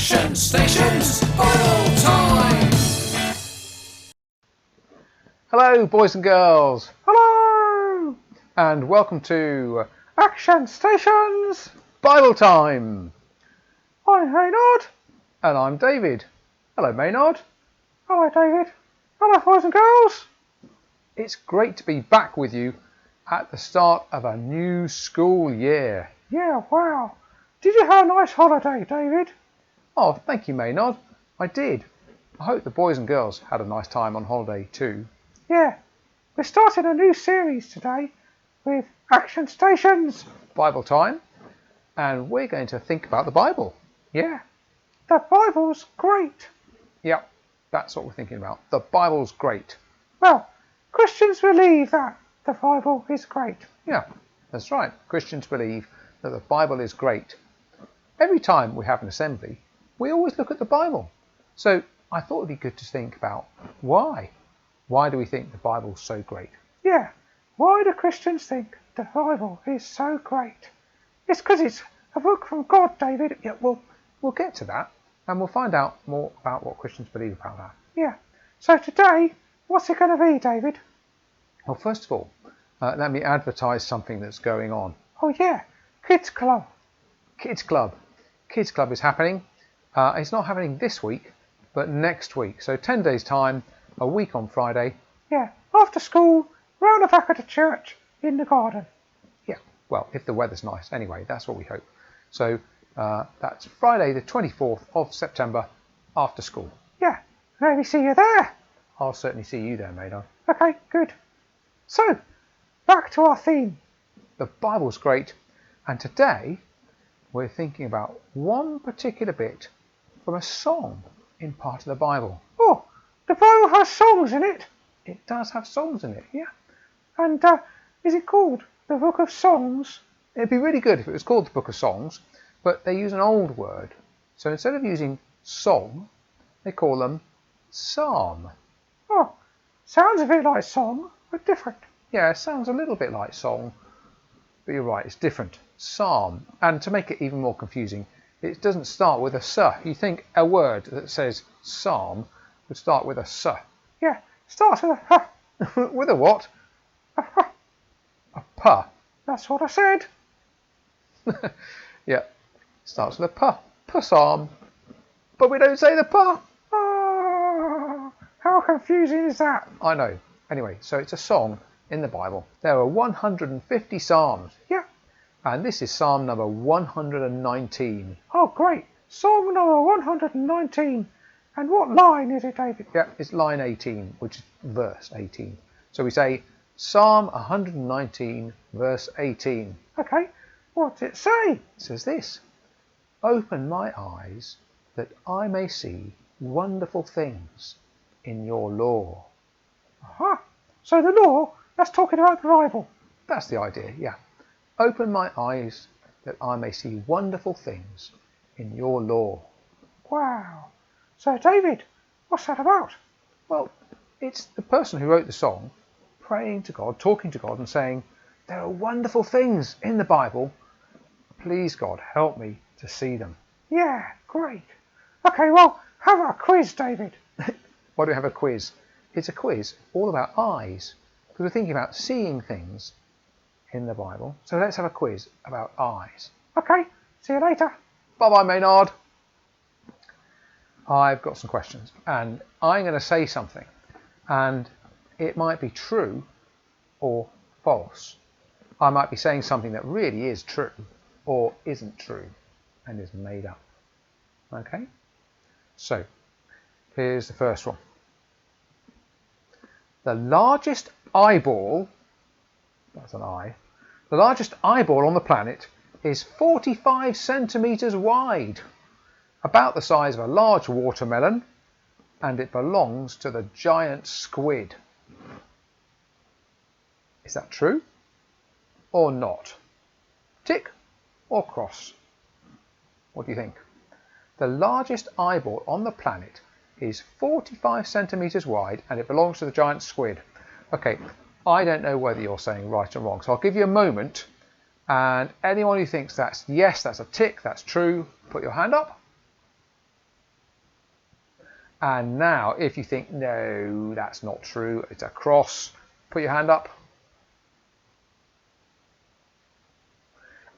Action Stations Bible Time! Hello boys and girls, hello, and welcome to Action Stations Bible Time. I'm Maynard. And I'm David. Hello Maynard. Hello David. Hello boys and girls. It's great to be back with you at the start of a new school year. Yeah, wow. Did you have a nice holiday, David? Oh, thank you Maynard. I did. I hope the boys and girls had a nice time on holiday too. Yeah, we're starting a new series today with Action Stations Bible Time, and we're going to think about the Bible. Yeah, the Bible's great. Yep, that's what we're thinking about. The Bible's great. Well, Christians believe that the Bible is great. Yeah, that's right. Christians believe that the Bible is great. Every time we have an assembly, we always look at the Bible. So I thought it'd be good to think about why. Why do we think the Bible's so great? Yeah, why do Christians think the Bible is so great? It's because it's a book from God, David. Yeah, we'll get to that, and we'll find out more about what Christians believe about that. Yeah, so today, what's it going to be, David? Well, first of all, let me advertise something that's going on. Oh yeah, Kids Club. Kids Club. Kids Club is happening. It's not happening this week, but next week. So 10 days time, a week on Friday. Yeah, after school, round the back of the church, in the garden. Yeah, well, if the weather's nice. Anyway, that's what we hope. So that's Friday the 24th of September after school. Yeah, maybe see you there. I'll certainly see you there, Maynard. Okay, good. So, back to our theme. The Bible's great, and today we're thinking about one particular bit from a song in part of the Bible. Oh, the Bible has songs in it? It does have songs in it, yeah. And is it called the Book of Songs? It'd be really good if it was called the Book of Songs, but they use an old word. So instead of using song, they call them psalm. Oh, sounds a bit like song, but different. Yeah, it sounds a little bit like song, but you're right, it's different. Psalm. And to make it even more confusing, it doesn't start with a s. You think a word that says psalm would start with a s. Yeah, starts with a h. With a what? A h. A p. That's what I said. Yeah, starts with a p. Psalm. But we don't say the p. Oh, how confusing is that? I know. Anyway, so it's a song in the Bible. There are 150 psalms. Yeah. And this is Psalm number 119. Oh, great. Psalm number 119. And what line is it, David? Yeah, it's line 18, which is verse 18. So we say Psalm 119, verse 18. Okay, what's it say? It says this: Open my eyes that I may see wonderful things in your law. Aha, so the law, that's talking about the Bible. That's the idea, yeah. Open my eyes that I may see wonderful things in your law. Wow. So David, what's that about? Well, it's the person who wrote the song praying to God, talking to God and saying, there are wonderful things in the Bible. Please God, help me to see them. Yeah, great. Okay, well, how about a quiz, David? Why do we have a quiz? It's a quiz all about eyes, because we're thinking about seeing things in the Bible. So let's have a quiz about eyes. Okay, see you later. Bye-bye, Maynard. I've got some questions, and I'm going to say something, and it might be true or false. I might be saying something that really is true or isn't true and is made up. Okay? So, here's the first one. The largest eyeball, that's an eye, the largest eyeball on the planet is 45 centimetres wide, about the size of a large watermelon, and it belongs to the giant squid. Is that true or not? Tick or cross? What do you think? The largest eyeball on the planet is 45 centimetres wide and it belongs to the giant squid. Okay, I don't know whether you're saying right or wrong, so I'll give you a moment, and anyone who thinks that's yes, that's a tick, that's true, put your hand up. And now, if you think, no, that's not true, it's a cross, put your hand up.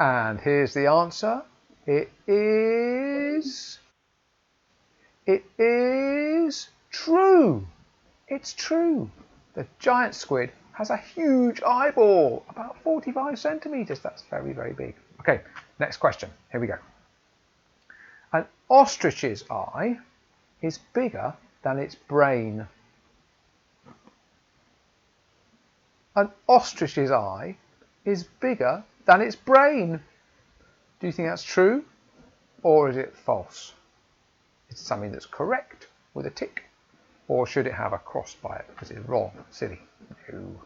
And here's the answer. It is true. It's true. The giant squid has a huge eyeball, about 45 centimeters. That's very, very big. Okay, next question. Here we go. An ostrich's eye is bigger than its brain. An ostrich's eye is bigger than its brain. Do you think that's true or is it false? Is it something that's correct with a tick, or should it have a cross by it because it's wrong, silly? No.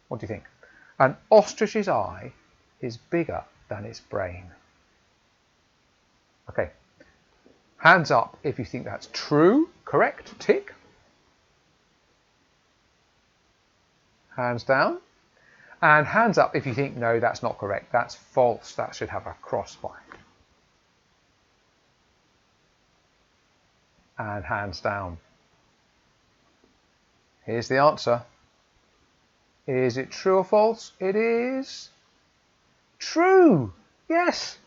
What do you think? An ostrich's eye is bigger than its brain. Okay. Hands up if you think that's true, correct, tick. Hands down. And hands up if you think, no, that's not correct, that's false, that should have a cross by it. And hands down. Here's the answer. Is it true or false? It is true. Yes,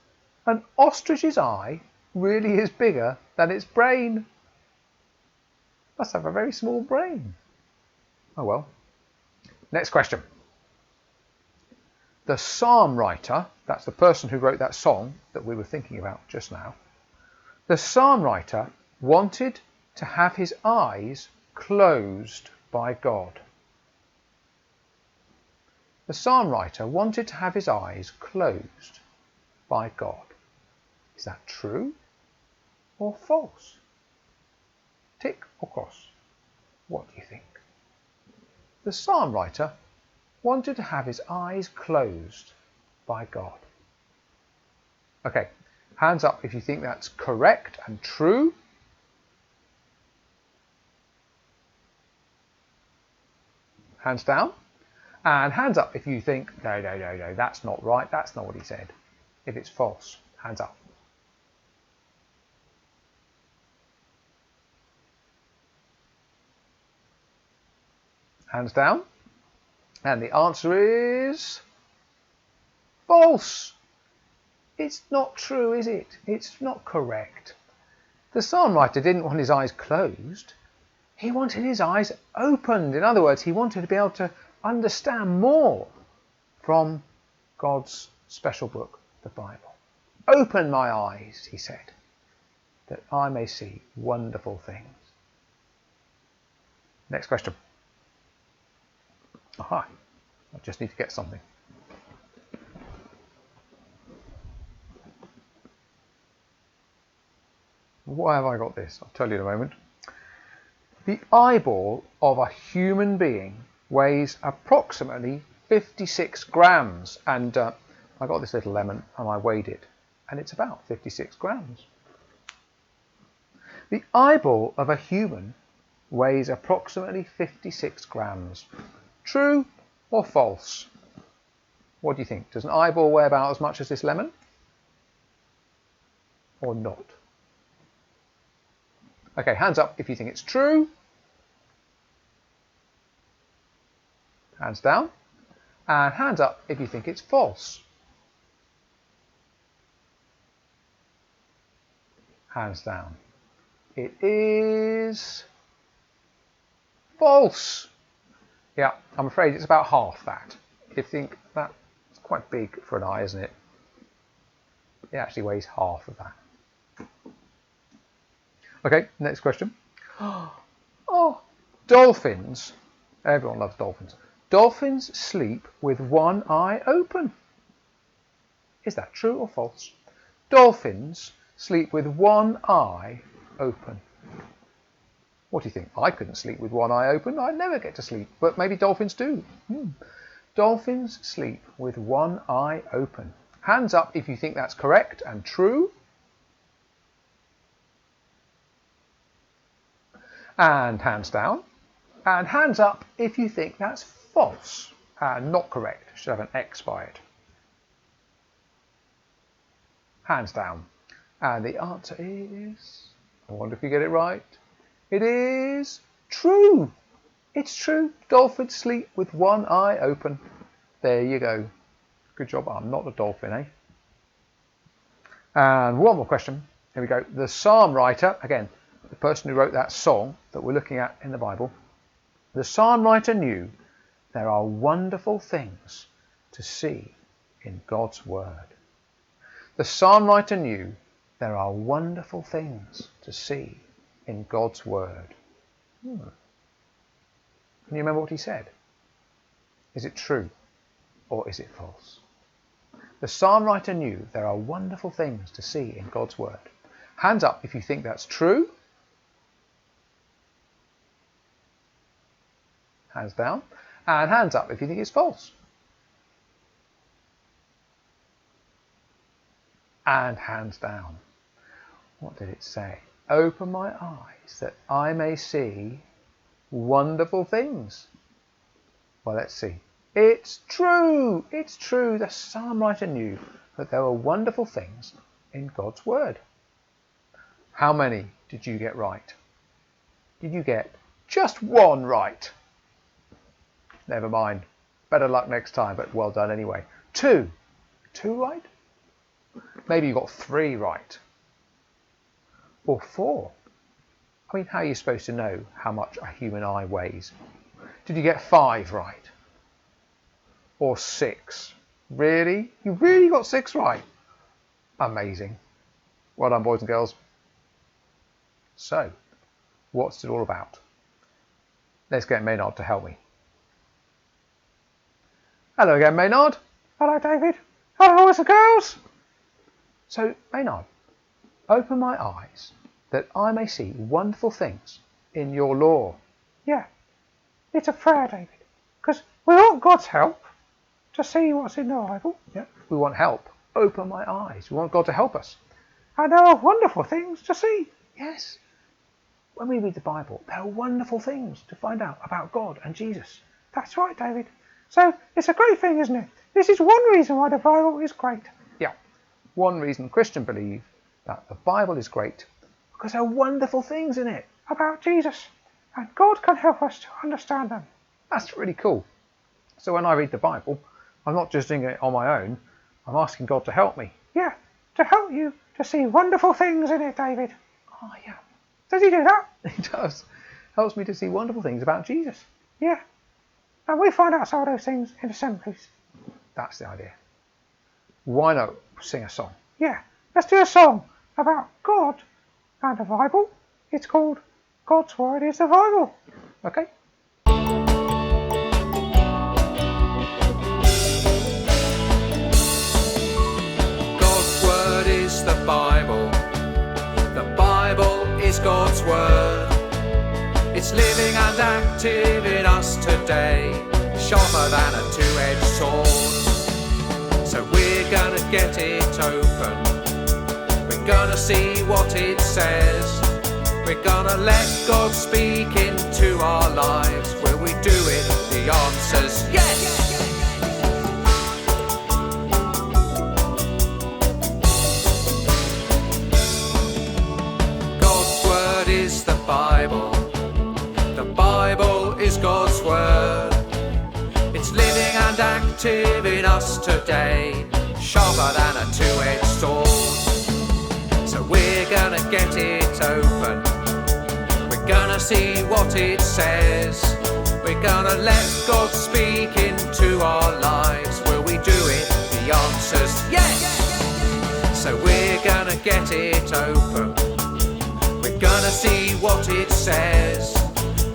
an ostrich's eye really is bigger than its brain. Must have a very small brain. Oh well. Next question. The psalm writer, that's the person who wrote that song that we were thinking about just now, the psalm writer wanted to have his eyes closed by God. The psalm writer wanted to have his eyes closed by God. Is that true or false? Tick or cross? What do you think? The psalm writer wanted to have his eyes closed by God. Okay, hands up if you think that's correct and true. Hands down. And hands up if you think, no, that's not right, that's not what he said. If it's false, hands up. Hands down. And the answer is false. It's not true, is it? It's not correct. The psalm writer didn't want his eyes closed. He wanted his eyes opened. In other words, he wanted to be able to understand more from God's special book, the Bible. Open my eyes, he said, that I may see wonderful things. Next question. Aha, I just need to get something. Why have I got this? I'll tell you in a moment. The eyeball of a human being weighs approximately 56 grams. And I got this little lemon and I weighed it. And it's about 56 grams. The eyeball of a human weighs approximately 56 grams. True or false? What do you think? Does an eyeball weigh about as much as this lemon? Or not? Okay, hands up if you think it's true. Hands down. And hands up if you think it's false. Hands down. It is false. Yeah, I'm afraid it's about half that. You think that's quite big for an eye, isn't it? It actually weighs half of that. Okay, next question. Oh, dolphins. Everyone loves dolphins. Dolphins sleep with one eye open. Is that true or false? Dolphins sleep with one eye open. What do you think? I couldn't sleep with one eye open. I'd never get to sleep, but maybe dolphins do. Dolphins sleep with one eye open. Hands up if you think that's correct and true. And hands down. And hands up if you think that's false and not correct. Should have an X by it. Hands down. And the answer is, I wonder if you get it right, It is true. It's true. Dolphins sleep with one eye open. There you go. Good job. I'm not a dolphin, eh? And one more question. Here we go. The psalm writer, again, the person who wrote that song that we're looking at in the Bible, the psalm writer knew there are wonderful things to see in God's word. The psalm writer knew there are wonderful things to see in God's word. Can you remember what he said? Is it true or is it false? The psalm writer knew there are wonderful things to see in God's word. Hands up if you think that's true. Hands down. And hands up if you think it's false. And hands down. What did it say? Open my eyes that I may see wonderful things. Well, let's see. It's true. It's true. The psalm writer knew that there were wonderful things in God's word. How many did you get right? Did you get just one right? Never mind. Better luck next time, but well done anyway. Two. Two right? Maybe you got three right. Or four. I mean, how are you supposed to know how much a human eye weighs? Did you get five right? Or six? Really? You really got six right? Amazing. Well done, boys and girls. So, what's it all about? Let's get Maynard to help me. Hello again, Maynard. Hello, David. Hello, boys and girls. So, Maynard, open my eyes that I may see wonderful things in your law. Yeah, it's a prayer, David, because we want God's help to see what's in the Bible. Yeah, we want help. Open my eyes. We want God to help us. And there are wonderful things to see. Yes. When we read the Bible, there are wonderful things to find out about God and Jesus. That's right, David. So it's a great thing, isn't it? This is one reason why the Bible is great. Yeah. One reason Christians believe that the Bible is great, because there are wonderful things in it about Jesus. And God can help us to understand them. That's really cool. So when I read the Bible, I'm not just doing it on my own. I'm asking God to help me. Yeah, to help you to see wonderful things in it, David. Oh, yeah. Does he do that? He does. Helps me to see wonderful things about Jesus. Yeah. And we find out some of those things in assemblies. That's the idea. Why not sing a song? Yeah. Let's do a song about God and the Bible. It's called God's Word is the Bible. Okay. God's word is the Bible. The Bible is God's word. It's living and active in us today, sharper than a two-edged sword. So we're gonna get it open. We're gonna see what it says. We're gonna let God speak into our lives. Will we do it? The answer's yes! God's word is the Bible. The Bible is God's word. It's living and active in us today, sharper than a two-edged sword. So we're gonna get it open. We're gonna see what it says. We're gonna let God speak into our lives. Will we do it? The answer's yes! So we're gonna get it open. We're gonna see what it says.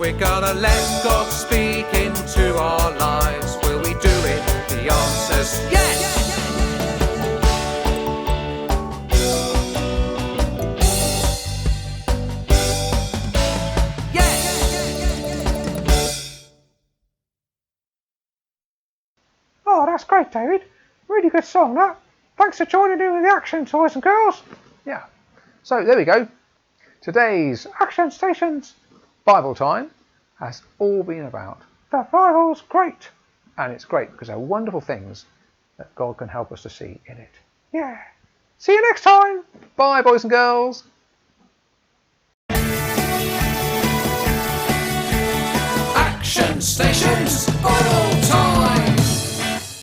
We're gonna let God speak into our lives. Will we do it? The answer's yes! Oh, that's great, David. Really good song, that. Thanks for joining in with the action, boys and girls. Yeah. So there we go. Today's Action Stations. Bible time has all been about. The Bible's great. And it's great because there are wonderful things that God can help us to see in it. Yeah. See you next time. Bye, boys and girls. Action Stations. Oh!